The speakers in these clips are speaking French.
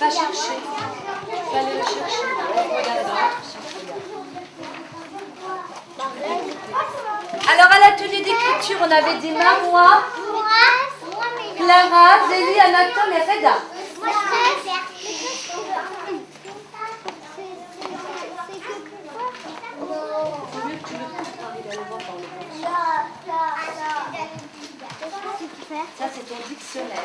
Va chercher. Va aller le chercher. Alors à l'atelier d'écriture, on avait dit Marois, Clara, Zélie, Anatole et Reda. Ça, c'est ton dictionnaire.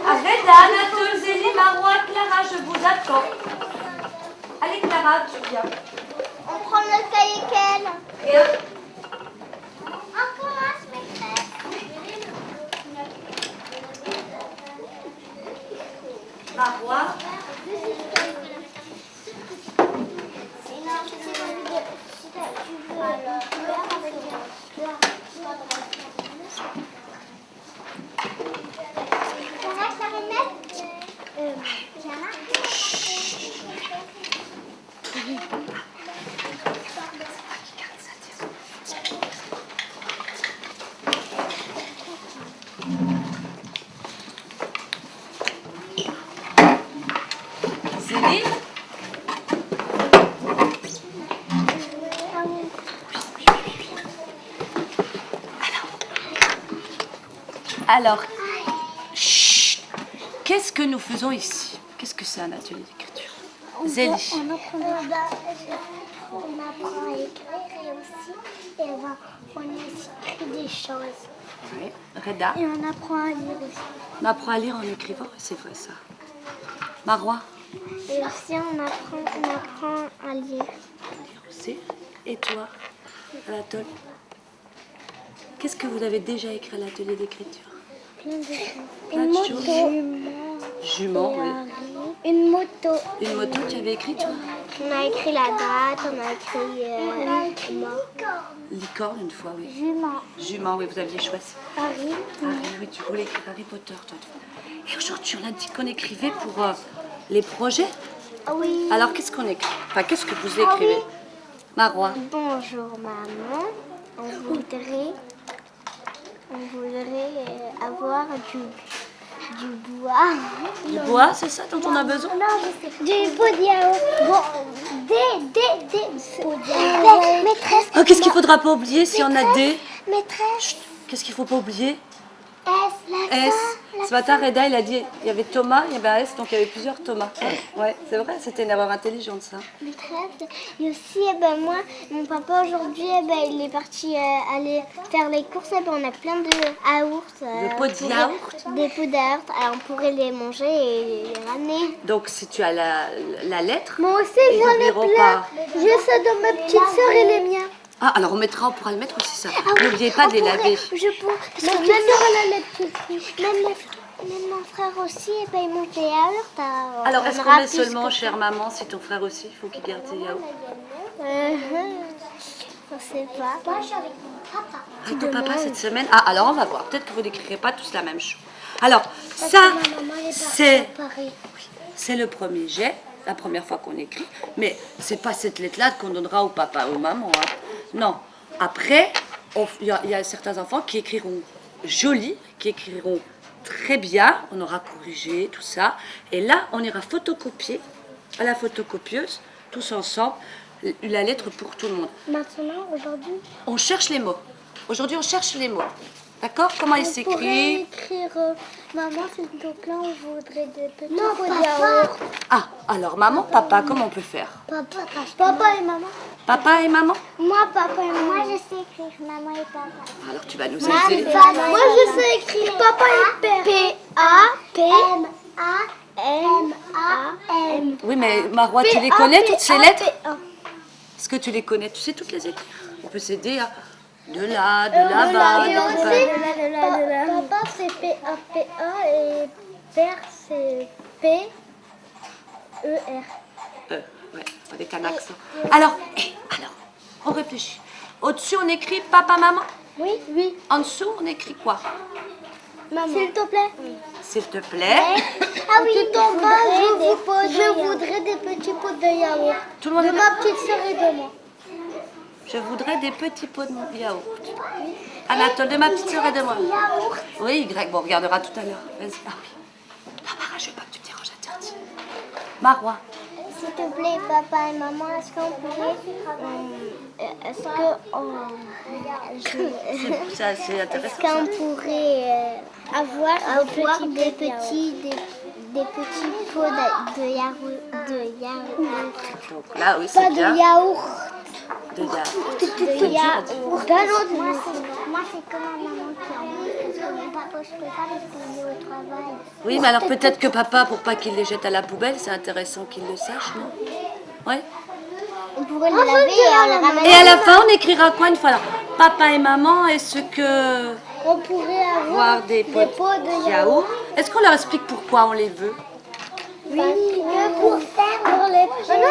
Reda, Anatole, Zélie, Marois, Clara, je vous attends. Allez Clara, tu viens. On prend le cahier quel? Viens. On commence maîtresse. Marois. Zélie. Alors, chut, qu'est-ce que nous faisons ici? Qu'est-ce que c'est un atelier d'écriture? Zélie. On apprend à écrire et aussi on écrit des choses. Oui. Reda. Et on apprend à lire aussi. On apprend à lire en écrivant, c'est vrai ça. Marois. Et aussi on apprend à lire. Lire aussi. Et toi, Anatole? Qu'est-ce que vous avez déjà écrit à l'atelier d'écriture? Plein de choses. Plein de choses. Jument, oui. Une moto. Une moto, tu avais écrit toi? On a écrit la date, on a écrit Licorne une fois, oui. jument. Jument, oui, vous aviez choisi. Harry. Harry, oui, tu voulais écrire Harry Potter, toi. Et aujourd'hui, on a dit qu'on écrivait pour les projets. Oui. Alors, qu'est-ce qu'on écrit? Enfin, qu'est-ce que vous écrivez? Marois. Bonjour maman. On voudrait avoir du bois. Du bois, c'est ça dont on a besoin? Non, je sais. Du pot de yaourt. Bon, des pots de yaourt. Maîtresse. Oh, qu'est-ce qu'il faudra pas oublier si on a des... Maîtresse. Qu'est-ce qu'il faut pas oublier? S. S. Ce matin, Reda, il a dit, il y avait Thomas, il y avait un S, donc il y avait plusieurs Thomas. Ouais, c'est vrai, c'était une erreur intelligente, ça. Maîtresse. Et aussi, moi, mon papa aujourd'hui, il est parti aller faire les courses. On a plein de yaourts. De pots de yaourt? Des pots de yaourt. Alors, on pourrait les manger et les ramener. Donc, si tu as la lettre, Moi aussi, ils j'en ai n'oublieront plein. pas. J'ai ça dans ma petite soeur et les miens. Ah, alors on pourra le mettre aussi, ça. N'oubliez pas de les laver. Parce que ma soeur, elle a les petites filles. Même mon frère aussi, il mange des yaourts. Alors, est-ce qu'on met seulement, chère maman, si ton frère aussi, il faut qu'il garde ses yaourts? Je sais pas. Moi, je suis avec mon papa. Avec ton papa cette semaine? Ah, alors on va voir. Peut-être que vous n'écrirez pas tous la même chose. Alors, ça, c'est le premier jet, la première fois qu'on écrit. Mais c'est pas cette lettre-là qu'on donnera au papa ou aux mamans. Hein. Non. Après, il y a certains enfants qui écriront joli, qui écriront très bien. On aura corrigé tout ça. Et là, on ira photocopier à la photocopieuse, tous ensemble, la lettre pour tout le monde. Maintenant, aujourd'hui, On cherche les mots. Aujourd'hui, on cherche les mots. D'accord? Comment il on pourrait s'écrit? écrire maman, s'il te plaît, on voudrait des petits pots de yaourt. Ah, alors maman, papa, comment on peut faire? Papa et maman. Papa et maman? Moi, papa et maman. Moi, je sais écrire maman et papa. Alors tu vas nous aider. Moi, je sais écrire papa et père. P-A-P-M-A-M. Oui, mais Marois, tu les connais toutes ces lettres? Est-ce que tu les connais? Tu sais toutes les écrire? On peut s'aider à de là, de là-bas. Papa, c'est P-A-P-A et père, c'est P-E-R. Ouais, avec un accent. Alors, on réfléchit. Au-dessus, on écrit papa, maman? Oui. En dessous, on écrit quoi? Maman. S'il te plaît. S'il te plaît. Ah oui, tout en bas, je voudrais des petits pots de yaourt. Tout le monde De est ma petite sœur et de moi. Je voudrais des petits pots de yaourt. Anatole, de ma petite sœur et de moi. Oui, Y. Bon, on regardera tout à l'heure. Vas-y. Ah oui. Non, Mara, je veux pas que tu te déranges, interdit. Marois. S'il te plaît, papa et maman, est-ce qu'on pourrait... est-ce C'est intéressant. est-ce qu'on pourrait avoir des petits pots de yaourt, Donc là, oui, Pas c'est de bien. yaourt. De yaourt. De yaourt. Moi, c'est comme ma maman qui en veut, parce que mon papa, je peux pas parce qu'il est au travail. Oui, mais alors peut-être que papa, pour pas qu'il les jette à la poubelle, c'est intéressant qu'il le sache, non? Ouais. On pourrait les laver et on les ramène. Et à la fin, on écrira quoi une fois? Alors, papa et maman, est-ce que... On pourrait avoir Voir des pots de yaourt. Est-ce qu'on leur explique pourquoi on les veut? Oui, pour faire les projets.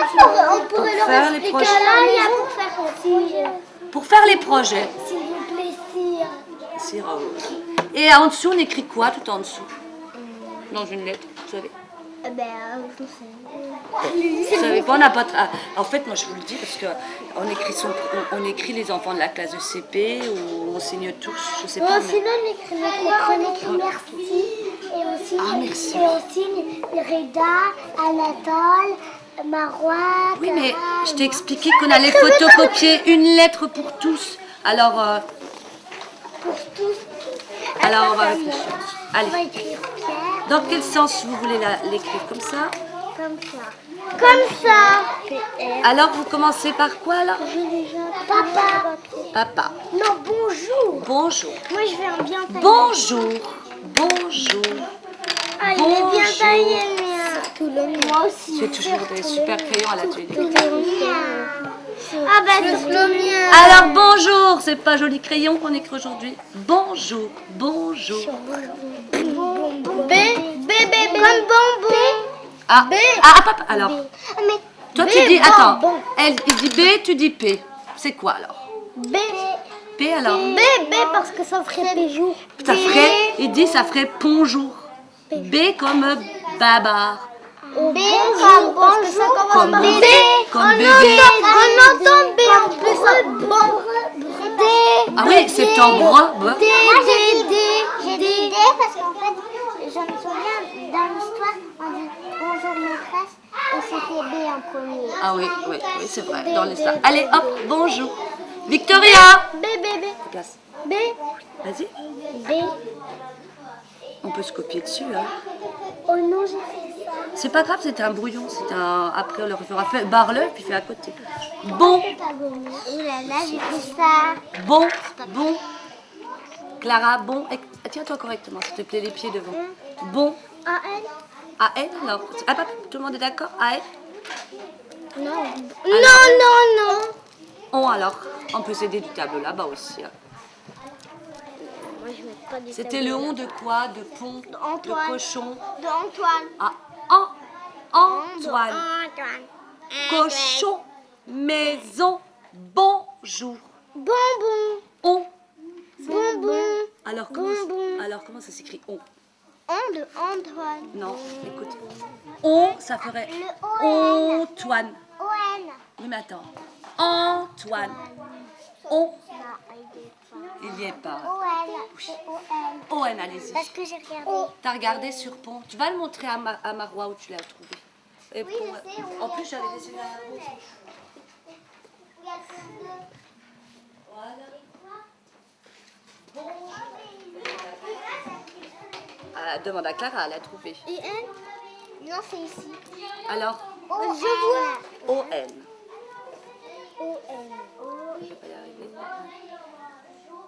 On pourrait leur faire les expliquer projets. à la maison pour faire les projets. Pour faire les projets. S'il vous plaît, sire. C'est rose. Et en dessous, on écrit quoi tout en dessous? Dans une lettre, vous savez? Je sais. Vous savez pas, on n'a pas... En fait, moi, je vous le dis parce qu'on écrit, on écrit les enfants de la classe de CP ou on signe tous, je sais pas. mais- Sinon, on écrit merci. Et aussi, merci. Reda, Anatole, Marois. Oui, mais je t'ai expliqué qu'on allait photocopier une lettre pour tous. Alors, Pour tous. alors on va réfléchir. On va Allez, écrire Pierre. dans quel sens vous voulez l'écrire? Comme ça? Comme ça. Comme ça. Alors, vous commencez par quoi, là? Papa. Papa. Non, bonjour. Bonjour. Moi, je vais en bien tailler. Bonjour. Bonjour. Ah, il est bien Bonjour. taillé, mais tout le mien. Moi aussi. J'ai toujours des super crayons à l'atelier. Tout le mien. Ah bah, sur le mien. Alors, bonjour. C'est pas joli crayon qu'on écrit aujourd'hui. Bonjour. Bonjour. Comme bonbon. Ah, papa. Alors, Mais toi, B, tu dis... bon, Attends. bon. Elle, il dit B, tu dis P. C'est quoi, alors? B. P, alors? B parce que ça ferait péjour. Ça ferait... Il dit ça ferait bonjour. B comme babar. B comme bonjour. Comme B. bébé. Comme bébé. On entend B en plus. Bon. D. Ah oui, septembre. Moi, j'ai dit D parce qu'en fait, je me souviens dans l'histoire, on dit bonjour maîtresse et c'était B en premier. Ah oui, oui, oui, c'est vrai, dans l'histoire. Allez, hop, bonjour. Victoria. B. Place. B. Vas-y. B. On peut se copier dessus, hein. Oh non, j'ai fait ça. C'est pas grave, c'était un brouillon. C'était un... Après, on le refera. Barre-le, puis fais à côté. Bon, Oh là là, j'ai fait ça. bon, bon. Clara, bon. Tiens-toi correctement, s'il te plaît, les pieds devant. Bon. A-N. A-N, alors. Ah, papa, tout le monde est d'accord? A-N. Non. Alors. Non. On, alors. On peut s'aider du tableau là-bas aussi, hein. Moi, je mets pas du C'était le on de quoi? De pont, Antoine. de cochon. D'Antoine. Ah, Antoine. Cochon, maison, bonjour. Bonbon. On. Bonbon. Alors comment ça s'écrit on? On de Antoine. Non, écoute. On, ça ferait Le O-N. Antoine. O-N. Oui, mais attends. Antoine. On, Non, il n'y est pas. O-N. C'est O-N. O-N, allez-y. Parce que j'ai regardé. T'as regardé sur pont. Tu vas le montrer à Marois où tu l'as trouvé. Et Oui, pont, je sais, oui. en plus, j'avais laissé la pause. Ah, demande à Clara, elle a trouvé. Et N. Non, c'est ici. Alors, Je vois. O-N. O-N. Je vais pas y arriver.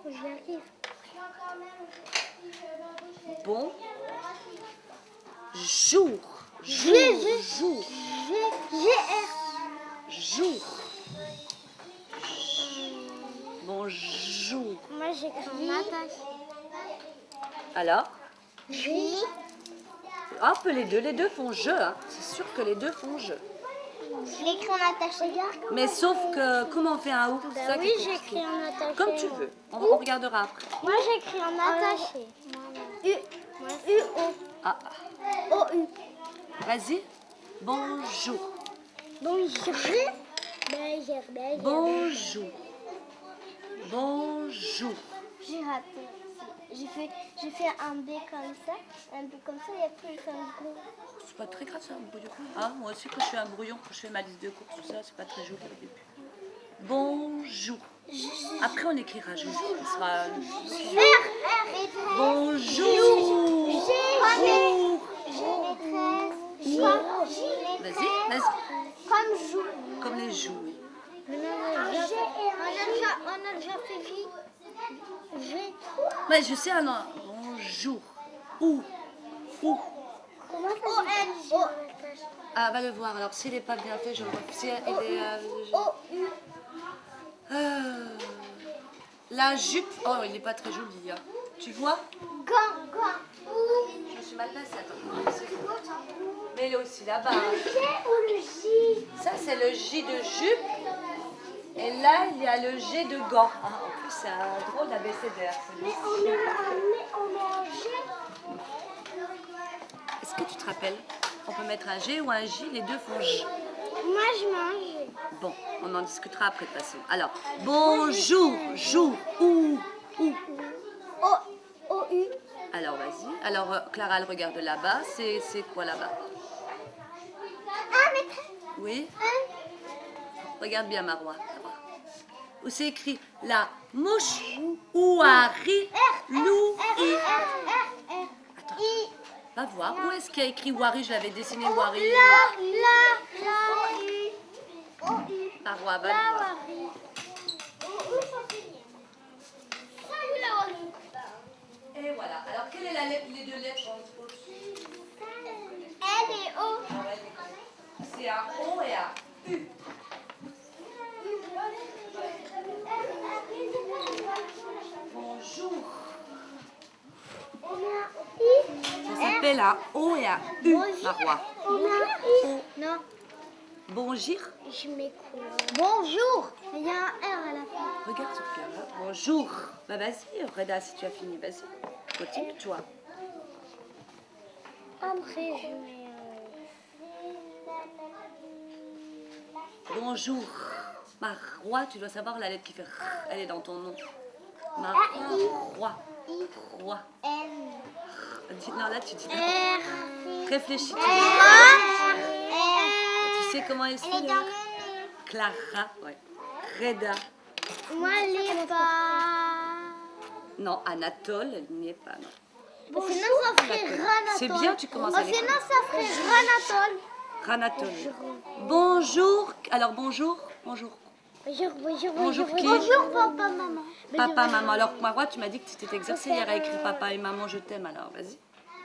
J'y arrive. Bon. Jour. Jour. Jour. G-R. Jour. Bonjour. Moi, j'écris en attache. Alors, J. un peu les deux font jeu. Hein. C'est sûr que les deux font jeu. Je l'écris en attaché. Mais sauf que, comment on fait un ou? C'est ça qui est Oui, compliqué. j'écris en attaché. Comme tu veux. On regardera après. Moi, j'écris en attaché. U-O. Ah, O-U. vas-y. Bonjour. Bonjour. Bonjour. Bonjour. Bonjour. J'ai raté. J'ai fait un B comme ça, et après j'ai fait un gros. C'est pas très grave ça, un brouillon. Ah, moi aussi, quand je fais un brouillon, quand je fais ma liste de courses, tout ça, c'est pas très joli au début. Bonjour. Après, on écrira Juju. Ce sera... Bonjour. Vas-y, vas-y. Comme joue. Comme les joues, oui. On a déjà fait J. Ouais, je sais, alors. Bonjour. Où. Comment ça s'écrit? Ah, va le voir. Alors, s'il n'est pas bien fait, je le refais. Si il est, O-U. la jupe. Oh, il n'est pas très joli. Hein. Tu vois? Gant. Je me suis mal placée. Attends. Mets-le aussi là-bas. Le G ou le J? Ça, c'est le J de jupe. Et là, il y a le G de gant. Ah, en plus, c'est un drôle d'abécédaire. Mais on met un G. Est-ce que tu te rappelles? On peut mettre un G ou un J, les deux font J. Moi, je mange. Bon, on en discutera après de toute façon. Alors, bonjour, jour, ou. O-U. Alors, vas-y. Alors, Clara, elle regarde là-bas. C'est quoi là-bas? Ah, mais Oui? Regarde bien, Marois. Où c'est écrit la mouche, ouari, loup, i. Attends, va voir. Où est-ce qu'il y a écrit ouari? Je l'avais dessiné ouari. Marois, va le voir. Et voilà. Alors, quelle est la lettre, les deux lettres en dessous? L et O. C'est un O et un U. Bonjour. Ça s'appelle un O et un U, Marois. Non, Bonjour. je m'écoule. Bonjour. Il y a un R à la fin. Regarde sur Clara. Bonjour. Bah vas-y, Reda, si tu as fini, vas-y. Continue, toi. Après, je mets. Bonjour. Marois, tu dois savoir la lettre qui fait R. Elle est dans ton nom. Marois. Roi. N. Non, là, tu dis R. réfléchis. Tu sais comment elle Elle est s'appelle? dans mon nom. Clara, ouais. Reda. Moi, elle n'est pas. Non, Anatole, elle n'y est pas, non. Sinon, ça ferait Ranatole. C'est bien, tu commences à l'écrire. Sinon, ça ferait Ranatole. Ranatole. Bonjour. Alors, bonjour. Bonjour. Bonjour qui? Bonjour, papa, maman. Papa, maman. Alors, Marois, tu m'as dit que tu t'étais exercée hier à écrire papa et maman, je t'aime, alors, vas-y.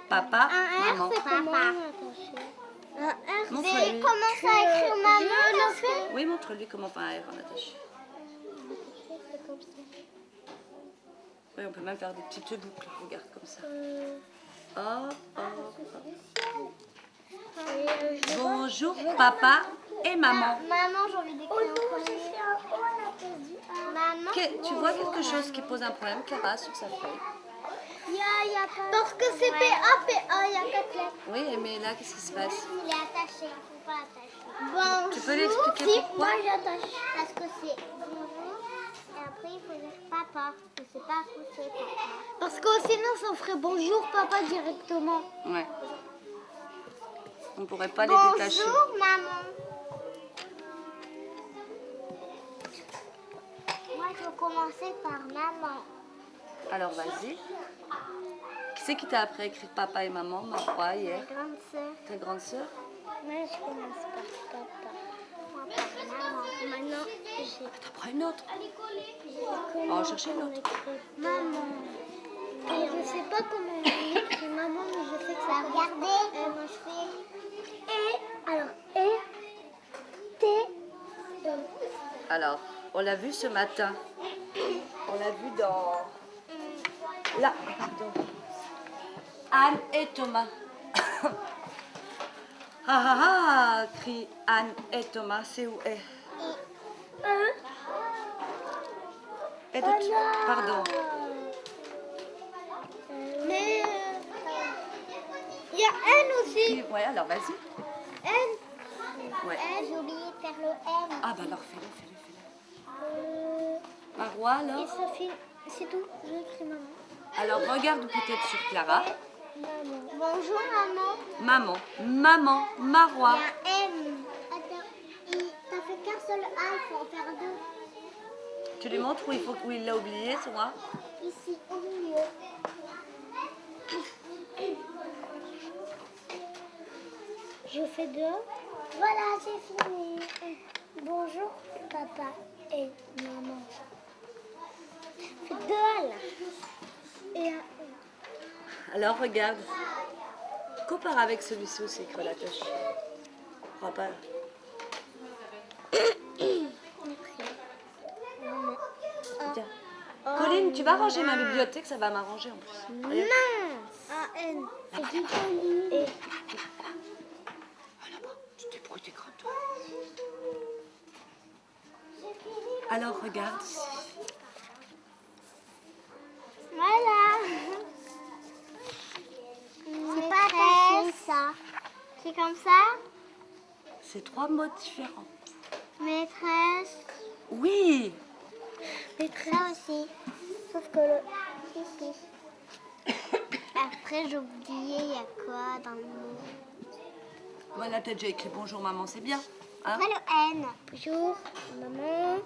Papa, maman. c'est comment? Un R, Montre-lui. c'est comment ça écrire maman, le fait? Oui, montre-lui comment faire un R en attaché. Oui, on peut même faire des petites boucles, regarde, comme ça. Hop, hop, hop. Bonjour, papa et maman. Maman, j'ai envie d'écrire un premier. Maman. Tu vois quelque chose qui pose un problème, Clara, sur sa feuille? Parce que c'est PA, il y a 4 lettres. Oui, mais là, qu'est-ce qui se passe? Il est attaché, il ne faut pas l'attacher. Tu peux l'expliquer pourquoi? Moi, j'attache. Parce que c'est bonjour. Et après, il faut dire papa. Je ne sais pas coucher papa. Parce que sinon, ça ferait bonjour papa directement. Ouais. On ne pourrait pas les détacher. Bonjour maman. Moi, je vais commencer par maman. Alors, vas-y. Qui c'est qui t'a appris à écrire papa et maman, Marois, hier? Ma grande sœur. Ta grande sœur? Moi, je commence par papa. Moi, par maman. Maintenant, T'en prends une autre. On va chercher une autre. maman. Et je sais pas comment on écrit maman, mais je sais que ça. Regardez. Moi, je fais. Et. Alors, et. T. Alors, on l'a vu ce matin. On l'a vu dans... Là, pardon. Anne et Thomas. Ah ah ah, crie Anne et Thomas, c'est où est? Et de... Pardon. Mais. Il y a N aussi. Ouais, alors vas-y. N. Ouais. J'ai oublié de faire le N. Ah bah alors fais-le. Marois, Et alors? Sophie, c'est tout. J'ai écrit maman. Alors, regarde peut-être sur Clara. Maman. Bonjour maman. Maman, maman, Marois. Il y a M. Attends, t'as fait qu'un seul A, il faut en faire deux. Tu lui montres où il l'a oublié, toi? Ici, au milieu. Je fais deux. Voilà, j'ai fini. Bonjour, papa et maman. Fais deux A là. Et un E. Alors, regarde. Compare avec celui-ci aussi, écrit la tâche. Je crois pas. Tiens. Colline, tu vas ranger ma bibliothèque, ça va m'arranger en plus. Non. Regarde. A-N. C'est du Colline. Et Ah là-bas, tu t'es brûlé tes crânes, toi. Alors, regarde ici. voilà. C'est pas attaché ça. C'est comme ça. C'est 3 mots différents. Maîtresse. Oui. Maîtresse. Ça aussi. Sauf que le ici. Après j'ai oublié il y a quoi dans le mot. Voilà, t'as déjà écrit bonjour maman, c'est bien. Hein? Après le N. Bonjour maman.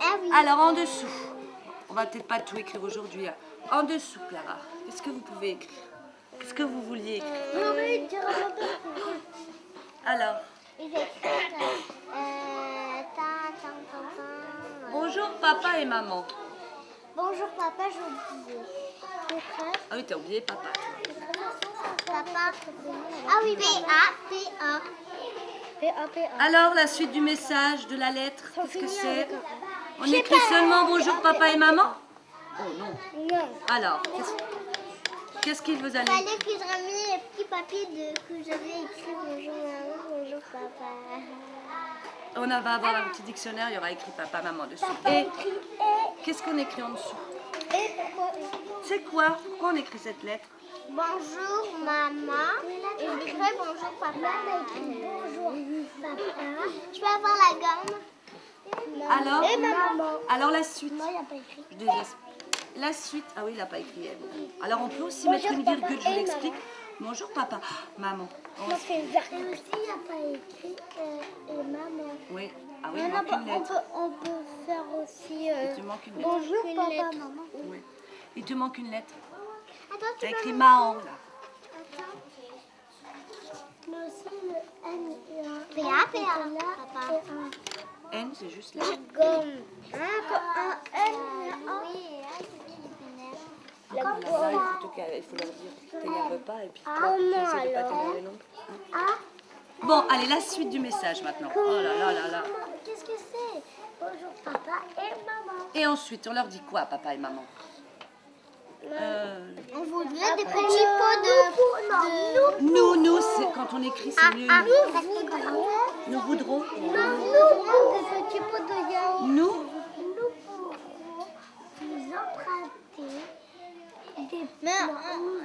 Ah oui. Alors, en dessous. On va peut-être pas tout écrire aujourd'hui. Hein. En dessous, Clara. Qu'est-ce que vous pouvez écrire? Qu'est-ce que vous vouliez écrire? J'ai envie de dire Alors, il écrit bonjour papa et maman. Bonjour papa, j'ai oublié. Maîtresse. Ah oui, t'as oublié papa. Papa. Ah oui, P-A. P-A. Alors, la suite du message, de la lettre, qu'est-ce que c'est? On Je sais écrit pas. seulement bonjour papa et maman? Oh non. Non. Alors, qu'est-ce qu'il vous a Il dit? fallait que je ramène les petits papiers que j'avais écrit bonjour maman, bonjour papa. On va avoir un petit dictionnaire, il y aura écrit papa, maman dessus. Papa Et écrit qu'est-ce qu'on écrit en dessous? et pourquoi C'est quoi? Pourquoi on écrit cette lettre? bonjour maman. Et je dirais bonjour papa. Maman écrit bonjour papa. Je peux avoir la gomme? Alors, Et maman. alors la suite. Non, il n'y a pas écrit. Je délaisse. La suite. Ah oui, il n'a pas écrit elle. Alors on peut aussi mettre une papa virgule, et je vous l'explique. Bonjour papa. Maman. On- On fait une virgule. Et aussi, il n'y a pas écrit et maman. Oui. Ah oui, Non, il non, manque une lettre. on peut faire aussi. Il te manque une lettre. Bonjour papa, maman. Oui. Il te manque une lettre. Attends, T'as tu écrit peux Mahan là. Attends. Mais aussi le N et un. Papa. N, c'est juste là. Gomme. Un N et un. Oui, La gomme. Là, il faut leur dire. T'énerve pas et puis toi, Ah, non, t'essaies de pas alors. t'énerver non plus. Ah. Bon, allez, la suite du message maintenant. Oh là là là là. Qu'est-ce que c'est? Bonjour papa et maman. Et ensuite, on leur dit quoi, papa et maman? On voudrait des petits pots de... Nous, c'est quand on écrit, c'est mieux. Nous voudrons. Des petits pots de yaourt. Nous, Nous pourrons nous emprunter des... Mais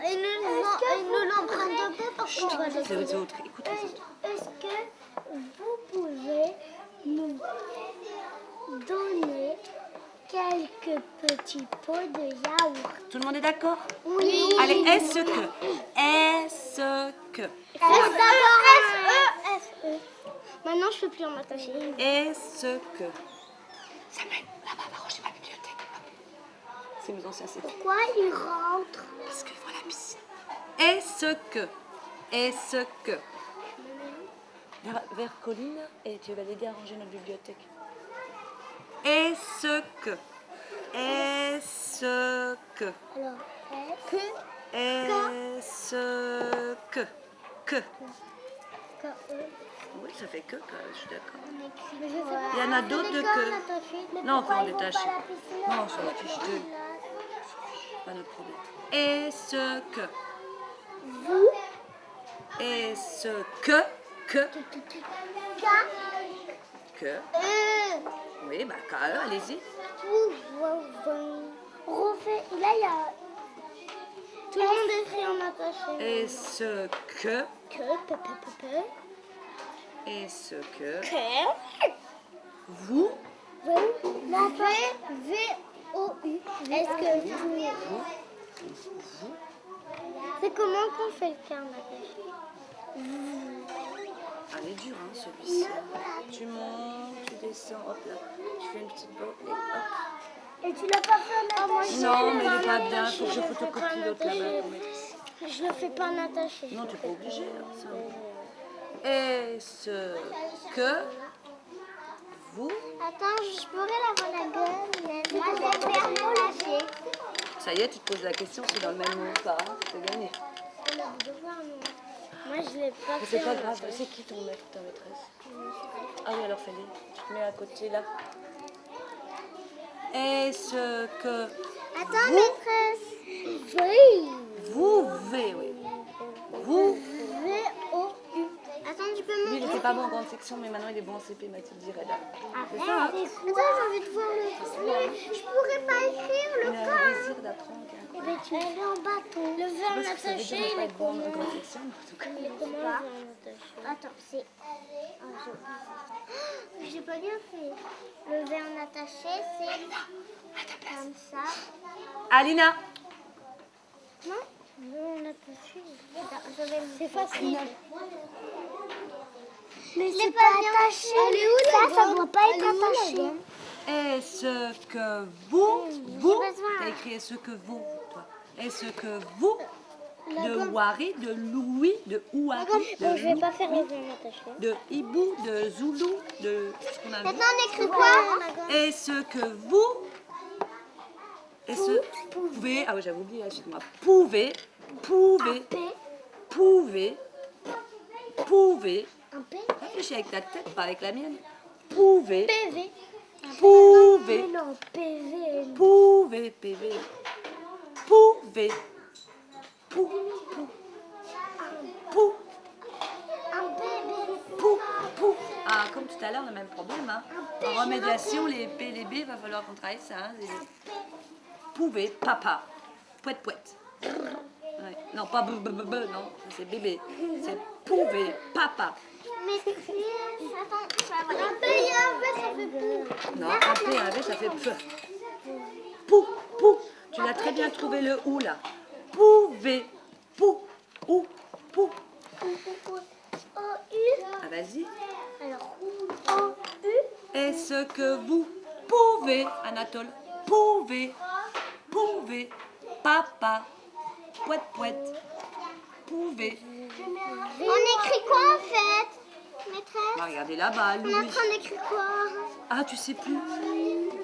ils nous l'empruntent pas parce qu'on va c'est les... les autres. Écoute les autres. Est-ce que vous pouvez nous donner quelques petits pots de yaourt? Tout le monde est d'accord? Oui. Allez, est-ce que? Est-ce que? S-E. Maintenant, je ne peux plus en attacher. Est-ce que? Samuel, là-bas, va ranger ma bibliothèque. C'est nos anciens CP. Pourquoi ils rentrent? Parce qu'il faut la piscine. Est-ce que? Est-ce que? Vers Colline et tu vas l'aider à ranger notre bibliothèque. Est-ce que? Est-ce que? Alors, Est-ce que? Que? K-E. Oui, ça fait que, je suis d'accord. On écrit. Il y en a d'autres de que. Non, faut en détacher. Non, on s'en fiche d'eux. Pas notre problème. Est-ce que? Vous. Est-ce que? Que? Que? Oui, bah, KE, allez-y. Refait. Là, il y a. Tout le monde écrit en attaché. Est-ce que? Que. Est-ce que? Que. Vous? V-O-U. Est-ce que c'est comment qu'on fait le carnage? Elle est dure, hein, celui-ci. Tu montes, tu descends, hop là. Tu fais une petite botte et hop. Et tu l'as pas fait en attaché? Non, mais il est pas bien. Il faut que je photocopie l'autre là-bas. Je le fais pas en attaché. Non, tu n'es pas obligé. Hein, ça. Est-ce que vous... Attends, je pourrais l'avoir la gueule. Moi, je vais faire attaché. Ça y est, tu te poses la question si dans le même mot ou pas. Hein, c'est gagné. Moi, je l'ai pas Mais fait. c'est pas grave. C'est qui ton maître, ta maîtresse? Ah oui, alors fais-les. Tu te mets à côté là. Est-ce que Attends, vous... maîtresse. Oui. Vous, oui. Vous... V-O-U. Attends, tu peux Lui, il montrer? n'était pas bon en grande section, mais maintenant il est bon en CP, Mathilde dirait là. Arrête. C'est ça, hein? Attends, j'ai envie de voir le... Mais je pourrais pas écrire le Il a un cas. désir d'apprendre. Eh ben, tu es en bâton. Le Je verre sais pas ce que ça veut attaché, dire, il pas est être bon en comment? grande section, mais en tout cas. Il est comment le verre attaché? Attends, c'est... J'ai pas bien fait. Le verre attaché, c'est comme ça. Alina, Non? Le verre attaché. C'est facile. Mais c'est pas attaché. Elle est où, ça doit pas être attaché. est-ce que vous... besoin. T'as écrit est-ce que vous, toi. Est-ce que vous... De Wari, de Louis, de Ouari, Bon, je vais de pas faire le verre attaché. de Hibou, de Zoulou, de ce qu'on a vu. Maintenant, on écrit quoi? Est-ce que vous... Est-ce pouvez... Ah oui, j'avais oublié, excuse-moi. Pouvez... Un P? Réfléchis avec ta tête, pas avec la mienne. Pouvez... PV. Pouvez... Non, PV. Pouvez... PV... Pouvez... Un bébé. Pou. Ah, comme tout à l'heure, on a le même problème. Hein. En remédiation, les P et les B, il va falloir qu'on travaille ça. Hein. Pouvez, papa. Pouette. Ouais. Non, pas non, ça c'est bébé. C'est pouvez, papa. Mais attends, un P et un V, ça fait pou. Non, un P et un V, ça fait peu. Pou. Tu l'as très bien trouvé le ou là. Pouvez, pou. O-U. Ah, vas-y. Alors, O-U. Est-ce que vous pouvez, Anatole, pouvez, papa, pouette, pouvez. On écrit quoi en fait, maîtresse? Bah, regardez là-bas, On est en Louis. train d'écrire quoi? Ah, tu sais plus.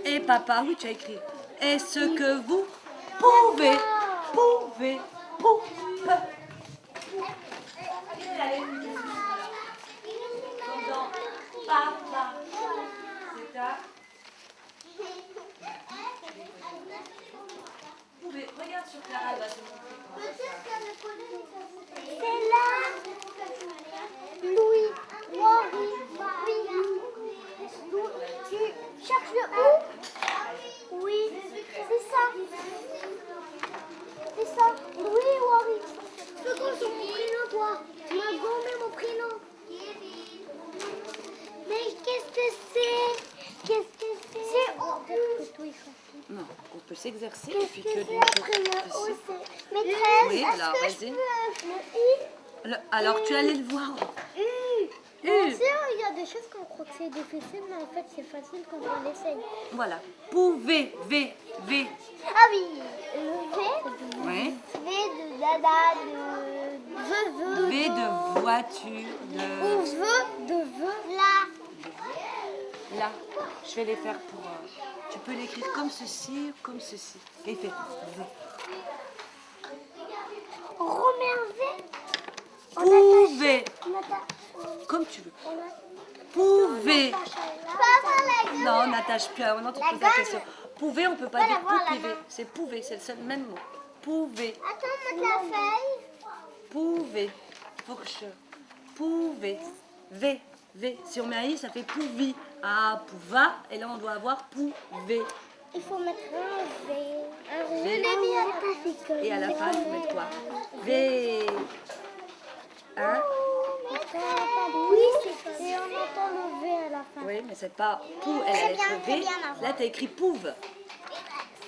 Et papa, oui, tu as écrit. Est-ce que vous pouvez, Papa. C'est ça. Regarde sur Clara, elle va te montrer comment ça. C'est là. Louis. Wari. Oui. Tu cherches le où? Oui. C'est ça. C'est ça. Louis Wari. C'est quoi son prénom, toi? Tu m'as gommé mon prénom. Mais qu'est-ce que c'est? C'est O-U. Non, on peut s'exercer et Qu'est-ce puis que que c'est d'une après le O? chose. Maîtresse, Oui, est-ce alors, que je vas-y. peux le I? Alors tu allais le voir. Bien sûr, il y a des choses qu'on croit que c'est difficile, mais en fait c'est facile quand on essaye. Voilà. Pouvez, V. Ah oui, le V. Oui. V de dada, de V de voiture, Ou de là. là. Je vais les faire pour... tu peux l'écrire comme ceci, comme ceci. Et il fait V. Romain V. Pouvez. On attache. Comme tu veux. Pouvez. Je peux avoir la gueule. Non, on n'attache plus. Non, tu te poses la question. Pouvez, on ne peut pas dire pouvez. C'est pouvez, c'est le seul même mot. Pouvez. Attends, mettre la feuille. Pouvez. Faut que je... Pouvez. V. Si on met un I, ça fait pouvi. Ah, pouva. Et là, on doit avoir pouvé. Il faut mettre un V. Un V. V. Je l'ai mis à la fin. Et à la fin, il faut mettre quoi? V. Hein? Oui, c'est en entend le V à la fin. Oui, mais c'est pas pou, elle a Très bien, lettre très V. bien, Marwa. Là, tu as écrit pouve.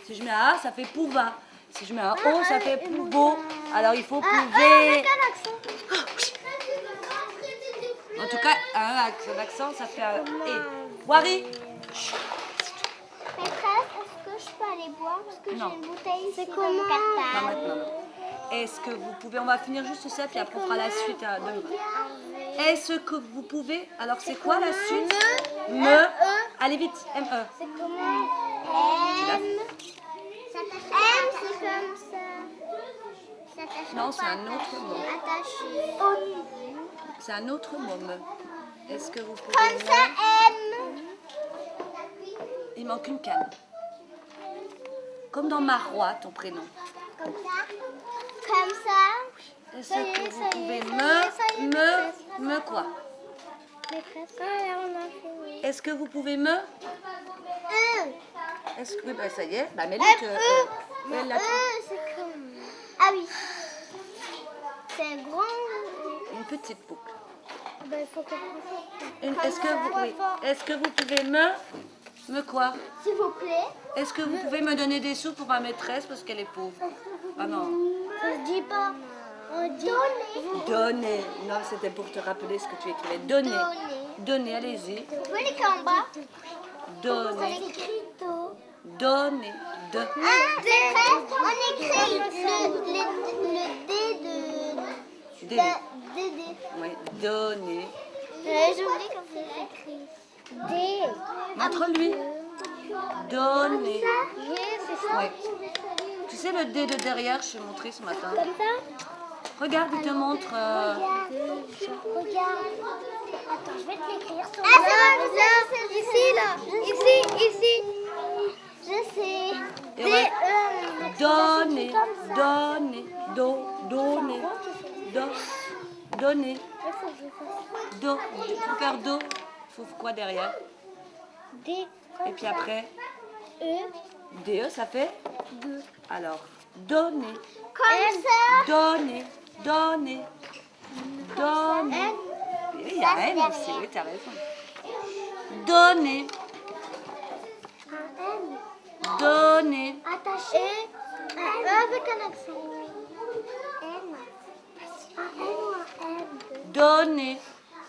Si je mets un A, ça fait pouva. Si je mets un O, ça fait pouvo. Alors, il faut pouver. Avec un accent. En tout cas, avec son accent, ça fait un E. Wari. Maîtresse, est-ce que je peux aller boire parce que j'ai Non. une bouteille ici dans mon Pas cartable. maintenant, non. Est-ce que vous pouvez, on va finir juste ça, puis après on fera la suite demain. Est-ce que vous pouvez, alors c'est quoi la suite? Me. Allez vite, M-E. C'est comment? l'as M. M, c'est comme ça. S'attache Non, pas c'est un autre mot. attaché. C'est un autre mot, me. Est-ce que vous pouvez Comme ça, me... M. Il manque une canne. Comme dans Marois, ton prénom. Comme ça. Comme ça. Est-ce Ça y est, que ça vous y est, pouvez ça y est, ça y est, me quoi? Maîtresse. Ah, on a fait, oui. Est-ce que vous pouvez me? Est-ce que, oui, bah, ça y est, bah, mets-le. Mais là, c'est comme... Ah oui. C'est un grand... une petite boucle. Ben, il faut que... Est-ce que vous, oui. Est-ce que vous pouvez me quoi? S'il vous plaît. Est-ce que vous pouvez me donner des sous pour ma maîtresse parce qu'elle est pauvre? Ah non. Ça se dit pas. On dit... Donner. Non, c'était pour te rappeler ce que tu écrivais. Donner. Donner. Donner, allez-y. Vous pouvez l'écrire en bas. Ça Donner. écrit do. Donner. De. Maîtresse, on écrit le D de... D. DD. Oui. Donner. J'ai oublié comment c'est écrit. D. Montre-lui. Donner. G, c'est ça? Oui. Tu sais le D de derrière, je t'ai montré ce matin. Comme ça? Regarde, il te montre. Regarde. Attends, je vais te l'écrire sur là, ici, là. Ici. Je sais. Et ouais. Donner. Donner. Donner. Donner. Do. Pour faire do, il faut quoi derrière? D. Et puis après, E. DE, ça fait? Alors, donner. Comme ça. Donner. Donner. Donner. Il y a Ça, c'est N aussi, derrière. oui, t'as raison. Donner. Un N. Donner. Attaché. Avec un accent. N. Un N ou un M. Donner.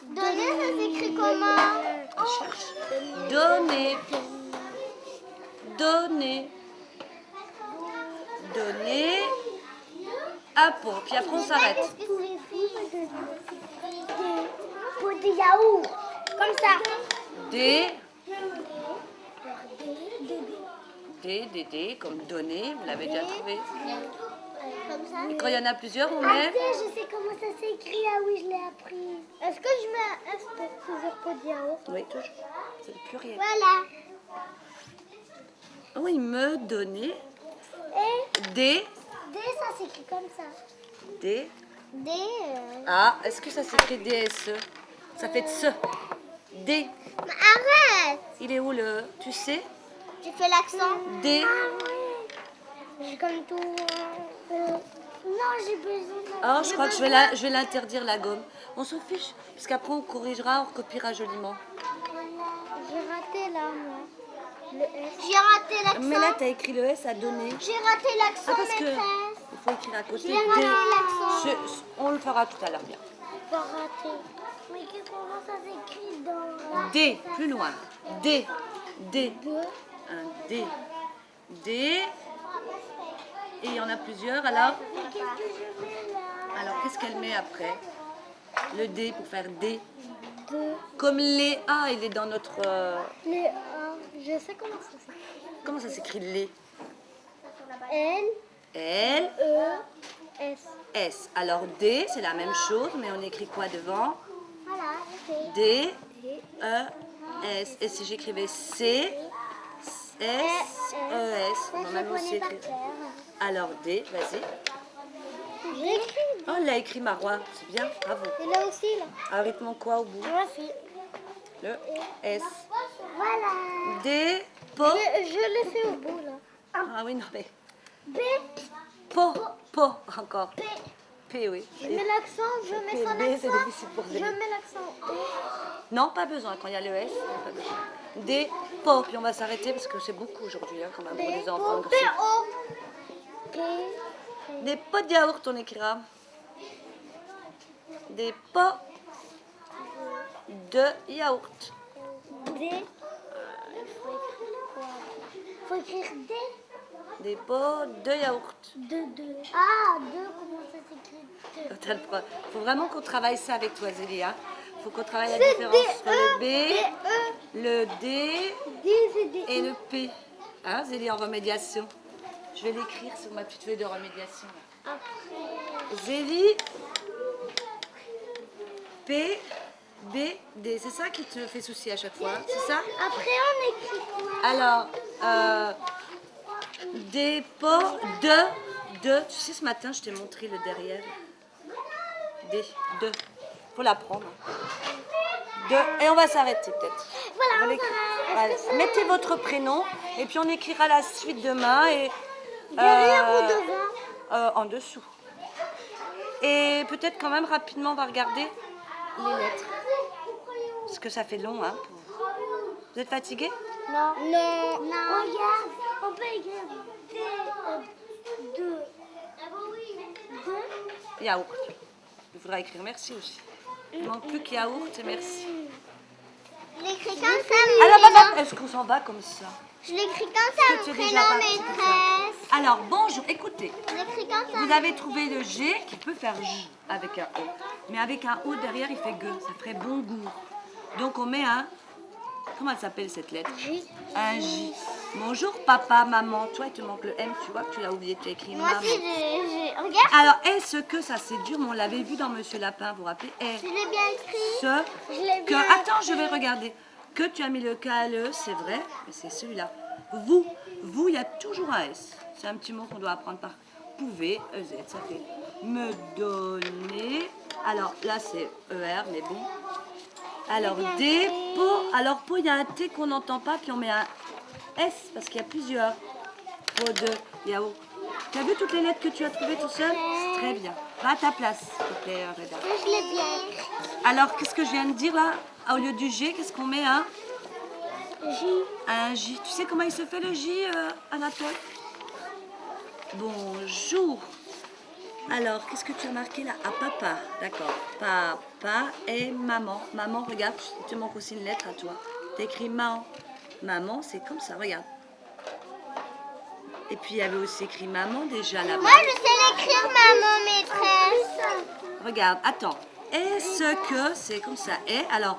Donner, ça s'écrit comment? Donner. Donner. Donner. Un pot. Puis après on s'arrête. Est-ce que c'est pour des yaourts? Comme ça. D. D, comme donner. Vous l'avez déjà trouvé. Comme ça. Et quand il y en a plusieurs, on Ah, met. je sais comment ça s'écrit. Ah oui, je l'ai appris. Est-ce que je mets un S pour plusieurs pots de yaourt? Oui, toujours. C'est le pluriel. Voilà. Oui, me donner. Et D. D, ça s'écrit comme ça. D. D. Ah, est-ce que ça s'écrit DSE? Ça fait de ce. D. Mais arrête. Il est où le. Tu sais? J'ai fait l'accent. D. Ah ouais. J'ai comme tout. Non, j'ai besoin de... Oh, je crois que je vais l'interdire la gomme. On s'en fiche, parce qu'après on corrigera, on recopiera joliment. J'ai raté là, moi. Le S. J'ai raté l'accent. Mais là, tu as écrit le S à donner. J'ai raté l'accent, Ah, parce que maîtresse. il faut écrire à côté J'ai raté D. l'accent. On le fera tout à l'heure, bien. Pas raté. Mais comment ça s'écrit dans... D, plus loin. D. D. Deux. Un D. D. Et il y en a plusieurs, alors? Mais qu'est-ce que je mets là? Alors, qu'est-ce qu'elle met après? Le D pour faire D. Deux. Comme les A, il est dans notre... Les A. Je sais comment ça s'écrit. Comment ça s'écrit les? L. L. E. S. S. Alors D, c'est la même chose, mais on écrit quoi devant? Voilà, c'est D. E. S. Et si j'écrivais C, S, E, S. On va même aussi écrire. Alors D, vas-y. J'ai écrit. Oh, elle a écrit Marois, c'est bien, bravo. Et là aussi, là. Avec mon quoi au bout? Moi aussi. Le S. Voilà. D, po. Je l'ai fait au bout, là. Ah oui, non mais. B. Po, po, encore. P. P, oui. Je mets l'accent, je mets son B, c'est accent. difficile pour Je Zélie. mets l'accent E. Non, pas besoin. Quand il y a le S, pas besoin. Des pots. Puis on va s'arrêter parce que c'est beaucoup aujourd'hui, hein, quand même, pour les enfants. P-O. Des pots de yaourt, on écrira. Des pots de yaourt. D. Faut écrire D. Des pots de yaourt. Deux. Ah, deux, comment ça s'écrit? Faut vraiment qu'on travaille ça avec toi, Zélie. Hein. Faut qu'on travaille la C'est différence entre le B, D-E. le D D, c'est D. et le P. Hein, Zélie, en remédiation. Je vais l'écrire sur ma petite feuille de remédiation. Là. Après. Zélie, P, B, D. C'est ça qui te fait souci à chaque fois, hein, c'est ça? Après, on écrit quoi? Alors, des pots de. Tu sais, ce matin, je t'ai montré le derrière. De. Faut l'apprendre. De. Et on va s'arrêter peut-être. Voilà, On va l'écrire. Voilà. Mettez votre prénom et puis on écrira la suite demain. Et, derrière ou devant? En dessous. Et peut-être quand même rapidement, on va regarder les lettres. Parce que ça fait long, hein. Vous êtes fatigué? Non. Regarde, on peut écrire D, deux. Yaourt. Il faudra écrire merci aussi. Il manque plus que yaourt et merci. Je l'écris comme ça, Alors, papa, est-ce qu'on s'en va comme ça? Je l'écris comme ça, Que tu mon es déjà prénom, parti, maîtresse. Alors, bonjour, écoutez. Je l'écris comme ça. Vous avez trouvé le G qui peut faire J avec un O. Mais avec un O derrière, il fait G. Ça ferait bon goût. Donc, on met un... Comment elle s'appelle cette lettre? J. Un J. Bonjour, papa, maman. Toi, il te manque le M. Tu vois que tu l'as oublié. Tu as écrit Moi maman. aussi, je... Regarde, Alors, est-ce que ça, c'est dur? Mais on l'avait vu dans Monsieur Lapin, vous vous rappelez? je l'ai bien écrit. Ce Je l'ai que... bien Attends, écrit. je vais regarder. Que tu as mis le K à l'E, c'est vrai, mais c'est celui-là. Vous, il y a toujours un S. C'est un petit mot qu'on doit apprendre par pouvez, EZ, ça fait me donner. Alors là, c'est ER, mais bon. Alors, des pots. Alors, pot, il y a un T qu'on n'entend pas, puis on met un S, parce qu'il y a plusieurs pots de yaourt. Tu as vu toutes les lettres que tu as trouvées tout seul? C'est très bien. Va à ta place, s'il te plaît, Reda. Je l'ai bien écrit. Alors, qu'est-ce que je viens de dire là? Au lieu du G, qu'est-ce qu'on met un J. Un J. Tu sais comment il se fait le J, Anatole? Bonjour. Alors, qu'est-ce que tu as marqué là? Ah, papa. D'accord. Papa et maman. Maman, regarde, il te manque aussi une lettre à toi. Tu écrit maman. Maman, c'est comme ça, regarde. Et puis, il y avait aussi écrit maman déjà là-bas. Moi, je sais l'écrire, maman, maîtresse. Regarde, attends. Est-ce que c'est comme ça? Et alors,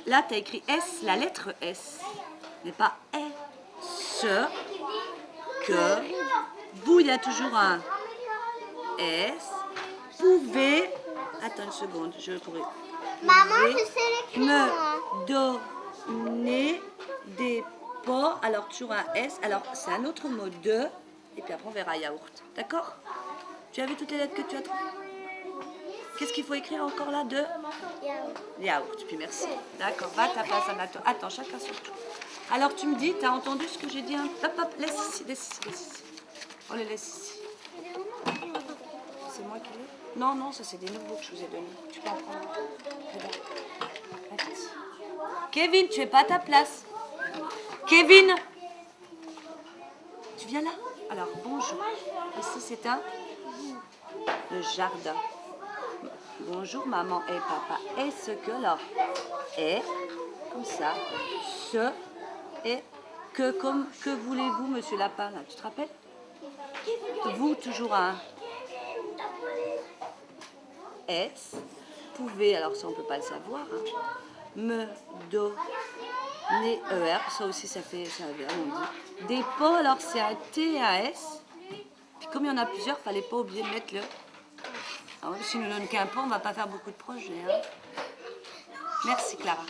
là, tu as écrit S, la lettre S. Mais pas est-ce que. Vous, il y a toujours un S. Pouvez. Attends une seconde, je pourrais. Maman, je sais l'écrire, moi. Me donner des pots. Alors, toujours un S. Alors, c'est un autre mot de. Et puis après, on verra yaourt. D'accord? Tu as vu toutes les lettres que tu as trouvées? Qu'est-ce qu'il faut écrire encore là? De yaourt. Puis merci. D'accord, va à ta place, Anatole. Attends, chacun son tour. Alors, tu me dis, tu as entendu ce que j'ai dit? Hein? Hop, hop, laisse ici, laisse ici, laisse ici. On les laisse ici. C'est moi qui l'ai? Non, non, ça c'est des nouveaux que je vous ai donnés. Tu peux en prendre. Regarde. Vas-y. Kevin, tu es pas à ta place. Kevin, tu viens là? Alors, bonjour. Ici, c'est le jardin. Bonjour, maman et papa. Est-ce que, alors, est, comme ça, ce, et, que voulez-vous, monsieur Lapin, là? Tu te rappelles? Vous, toujours un S. Pouvez, alors ça, on ne peut pas le savoir. Hein. Me donner ER. Ça aussi, ça fait, ça va bien, on dit. Des pots, alors c'est un T et un S. Puis comme il y en a plusieurs, il ne fallait pas oublier de mettre le... Ah ouais, si nous ne donnons qu'un pot, on ne va pas faire beaucoup de projets. Hein. Merci, Clara.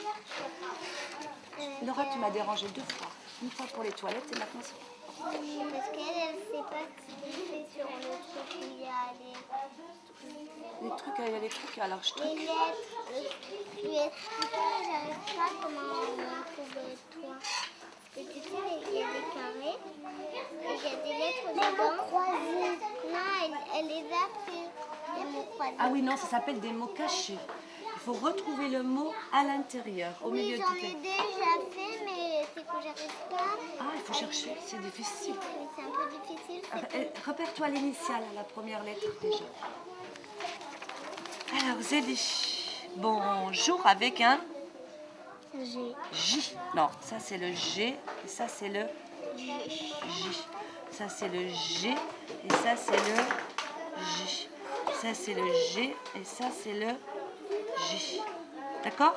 Laura, tu m'as dérangé 2 fois. Une fois pour les toilettes et maintenant c'est... Parce qu'elle ne sait pas ce qu'il fait sur le truc où il y a Les trucs, il y a des trucs, alors je les truc. lettres. Je lui explique, j'arrive pas comment on trouve toi. Et tu sais, il y a des carrés. Et il y a des lettres dedans. Croisées. Non, elle les a fait. Les mots croisés. Ah oui, non, ça s'appelle des mots cachés. Il faut retrouver le mot à l'intérieur, au Oui, milieu de j'en toutes ai les... déjà fait, mais c'est que j'arrive pas. Ah, il faut chercher, c'est difficile. Oui, c'est un peu difficile. Repère-toi l'initiale, la première lettre déjà. Alors, Zélie, bonjour avec un J'ai. J. Non, ça c'est le G et ça c'est le J. Ça c'est le G et ça c'est le J. Ça c'est le G et ça c'est le J. D'accord?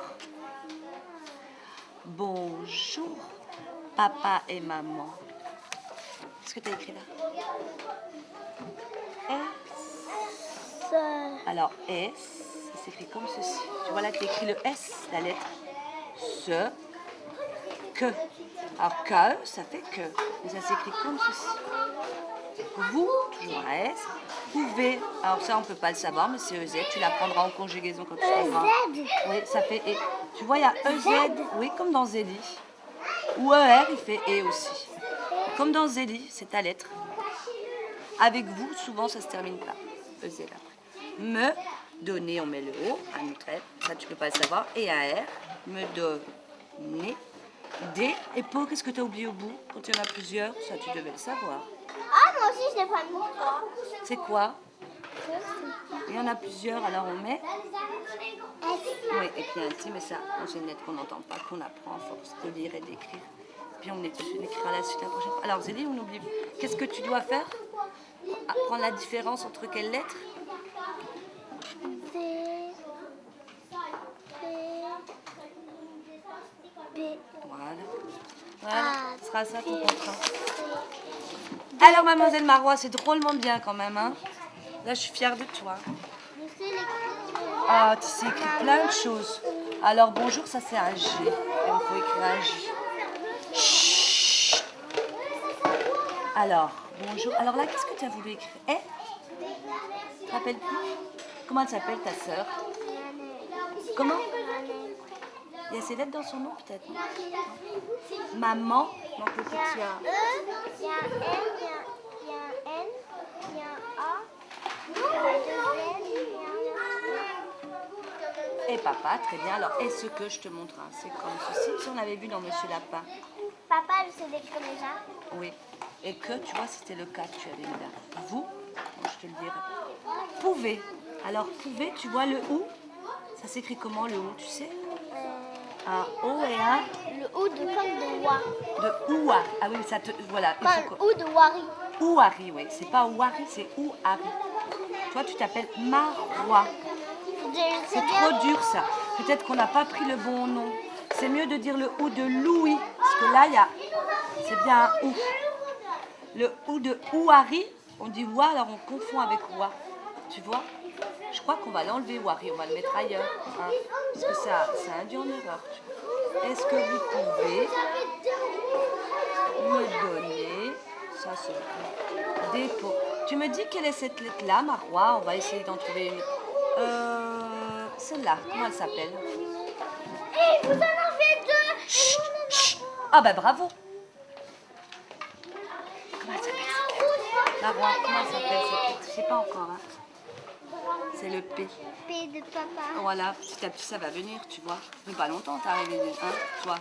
Bonjour, papa et maman. Qu'est-ce que tu as écrit là? S. Alors S, ça s'écrit comme ceci. Tu vois là, tu écris le S, la lettre. Se, que. Alors que, ça fait que. Mais ça s'écrit comme ceci. Vous, toujours un S. Pouvez. Alors ça, on ne peut pas le savoir, mais c'est EZ. Tu l'apprendras en conjugaison quand tu seras. Oui, ça fait E. Tu vois, il y a EZ. Oui, comme dans Zélie. Ou ER, il fait E aussi. Comme dans Zélie, c'est ta lettre. Avec vous, souvent, ça se termine par EZ après. Me, donner, on met le O, un autre R. Ça, tu peux pas le savoir. Et un R. Me donner. D. Et pour, qu'est-ce que tu as oublié au bout? Quand il y en a plusieurs, ça, tu devais le savoir. Ah, moi aussi, je l'ai pas mis. C'est quoi? Il y en a plusieurs, alors on met. Oui, et puis un T, mais ça, c'est une lettre qu'on n'entend pas, qu'on apprend à force de lire et d'écrire. Puis on écrira la suite la prochaine fois. Alors Zélie, on oublie. Qu'est-ce que tu dois faire? Apprendre la différence entre quelles lettres? B. B. Voilà. Voilà, ce sera ça ton B. contrat. Alors mademoiselle Marois, c'est drôlement bien quand même, hein? Là, je suis fière de toi. Je sais l'écrire. Ah, tu sais écrire plein de choses. Alors bonjour, ça c'est un G. Et il faut écrire un J. Chut. Alors, bonjour. Alors là, qu'est-ce que tu as voulu écrire? Eh? Tu te rappelles plus? Comment elle s'appelle ta sœur? Comment? Il y a ses lettres dans son nom peut-être? Maman. Donc le petit A. E, il y a un N, il y a un N, il y a un A, il y a deux N, il y a un Et papa, très bien. Alors, est-ce que je te montre? Hein, c'est comme ceci. Si on avait vu dans Monsieur Lapin. Papa, je sais l'écrire déjà. Oui. Et que, tu vois, c'était le cas que tu avais mis là. Vous, bon, je te le dirai. Pouvez. Alors, pouvez, tu vois le OU? Ça s'écrit comment le OU, tu sais? Un O et un Le O de comme de Wa. de Oua. Ah oui, ça te. Voilà. Il faut Comme O de Wari. Ouari, oui. C'est pas Ouari, c'est Ouari. Toi, tu t'appelles Marois. C'est trop dur ça. Peut-être qu'on n'a pas pris le bon nom. C'est mieux de dire le OU de Louis. Parce que là, il y a. C'est bien un OU. Le OU de Ouari, on dit Oua, alors on confond avec Oua. Tu vois? Je crois qu'on va l'enlever, Ouari. On va le mettre ailleurs. Hein, parce que ça induit en erreur. Est-ce que vous pouvez me donner. Ça, c'est des pots. Tu me dis quelle est cette lettre-là, Marois? On va essayer d'en trouver une. Celle-là, comment elle s'appelle? Hé, vous en avez deux. Chut, chut. Ah bah bravo. Comment elle s'appelle? Marois, comment elle s'appelle cette lettre? Je sais pas encore. Hein. C'est le P. P de papa. Voilà, petit à petit ça va venir, tu vois. Mais pas longtemps, t'es arrivé, hein, toi.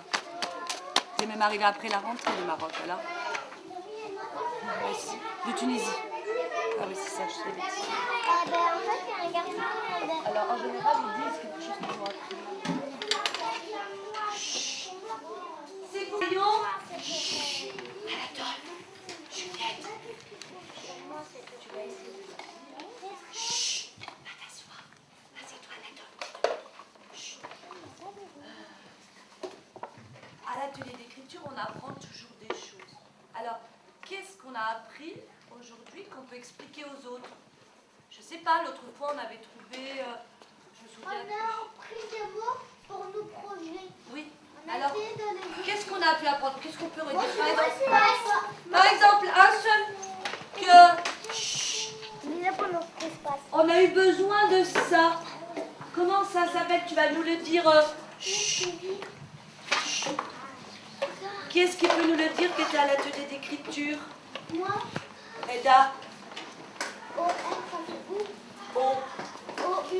T'es même arrivé après la rentrée du Maroc, alors. Aussi. De Tunisie. Ah oui, c'est ça, je savais. Ah ben en fait, il y a un garçon. Alors en général, ils disent quelque chose qu'ils ont appris. C'est bouillon. Chut. Anatole. Juliette. Tu vas essayer. Chut. Va t'asseoir. Assieds-toi, Anatole. Chut. À l'atelier d'écriture, on apprend toujours des choses. Alors, qu'est-ce qu'on a appris aujourd'hui qu'on peut expliquer aux autres? Je sais pas, l'autre fois on avait trouvé, je me On souviens. a pris des mots pour nous projeter. Oui. On a Alors, essayé de les... qu'est-ce qu'on a pu apprendre? Qu'est-ce qu'on peut redire? Espace. Par exemple, un seul que. Chut. Déjà pour notre espace. On a eu besoin de ça. Comment ça s'appelle? Tu vas nous le dire. Chut. Chut. Qui est-ce qui peut nous le dire qui était à l'atelier d'écriture? Moi, Eda. O, R, ça fait où? O. O, U.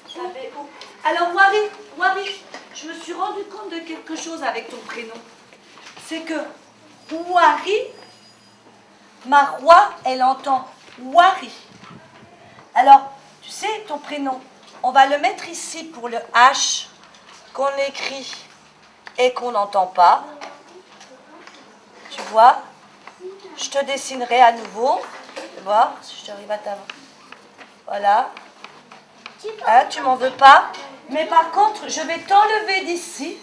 Ça fait O. Alors, Wari, je me suis rendu compte de quelque chose avec ton prénom. C'est que Wari, Marois, elle entend Wari. Alors, tu sais, ton prénom, on va le mettre ici pour le H qu'on écrit et qu'on n'entend pas. Tu vois? Je te dessinerai à nouveau. Tu vas voir si j'arrive à t'avoir. Voilà. Hein, tu m'en veux pas. Mais par contre, je vais t'enlever d'ici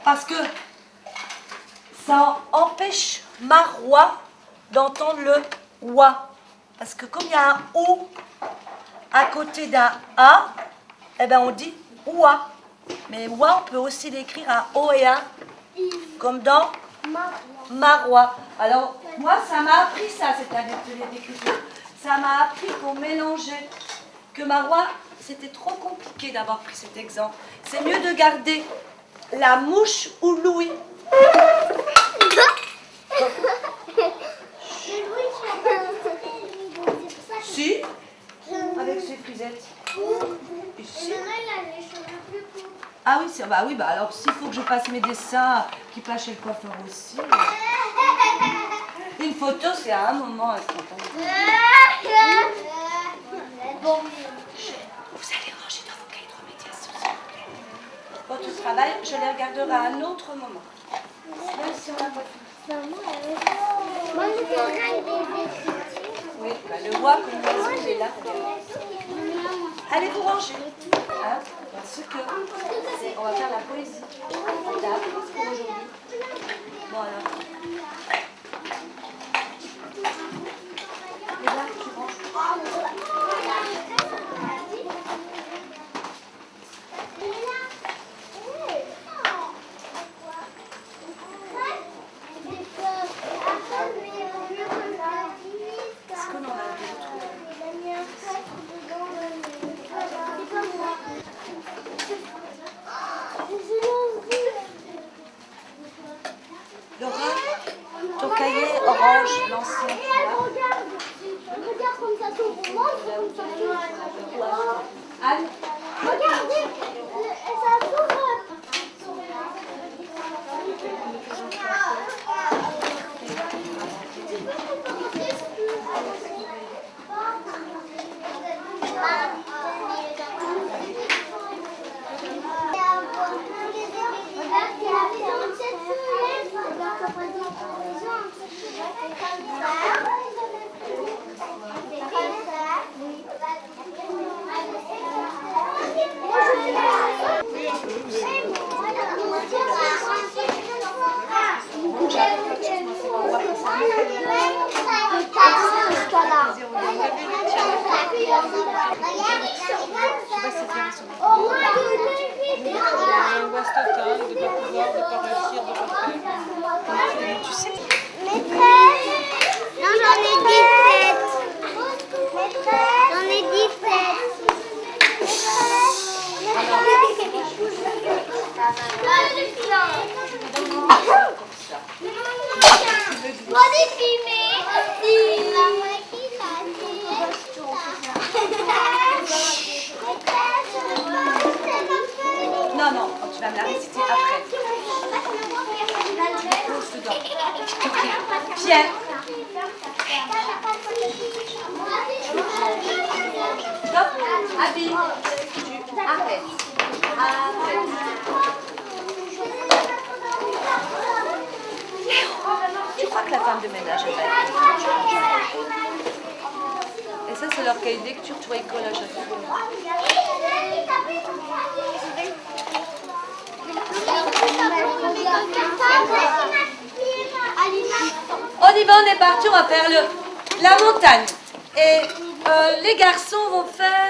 parce que ça empêche Marois d'entendre le wa. Parce que comme il y a un O à côté d'un A, eh ben on dit oua. Mais oua, on peut aussi l'écrire un O et un comme dans Marois. Alors, moi, ça m'a appris ça, cette atelier d'écriture. Ça m'a appris qu'on mélangeait. Que Marois, c'était trop compliqué d'avoir pris cet exemple. C'est mieux de garder la mouche ou Louis. Si, avec ses frisettes. Ici. Ah oui, bah alors s'il faut que je fasse mes dessins qui passent chez le coiffeur aussi. Une photo, c'est à un moment instantané. Bon, vous allez ranger dans vos cahiers de remédiation, s'il vous plaît. Votre travail, je les regarderai à un autre moment. Même si on n'a pas fini. Moi, je fais des écritures. Oui, bah, le bois comme l'oiseau, il est là. Allez vous ranger. Hein, parce que on va faire la poésie. Là, pour aujourd'hui. Voilà. Et là, tu ranges. Est-ce qu'on en a d'autres? Laura, ton cahier orange, l'ancien. Regarde comme ça s'ouvre. Comme ça s'ouvre. Anne, Regardez, ça s'ouvre. tu sais. Maîtresse. Non, j'en ai 17. Maîtresse. J'en ai 17. Moi, des filmés. Non, non, tu vas me la réciter après. Pose dedans. Pierre. Stop. Abby. Tu arrêtes. Arrête. Tu crois que la femme de ménage est belle? Et ça, c'est leur cahier de lecture, tu vois, ils collent à chaque fois. On y va, on est parti, on va faire la montagne. Et les garçons vont faire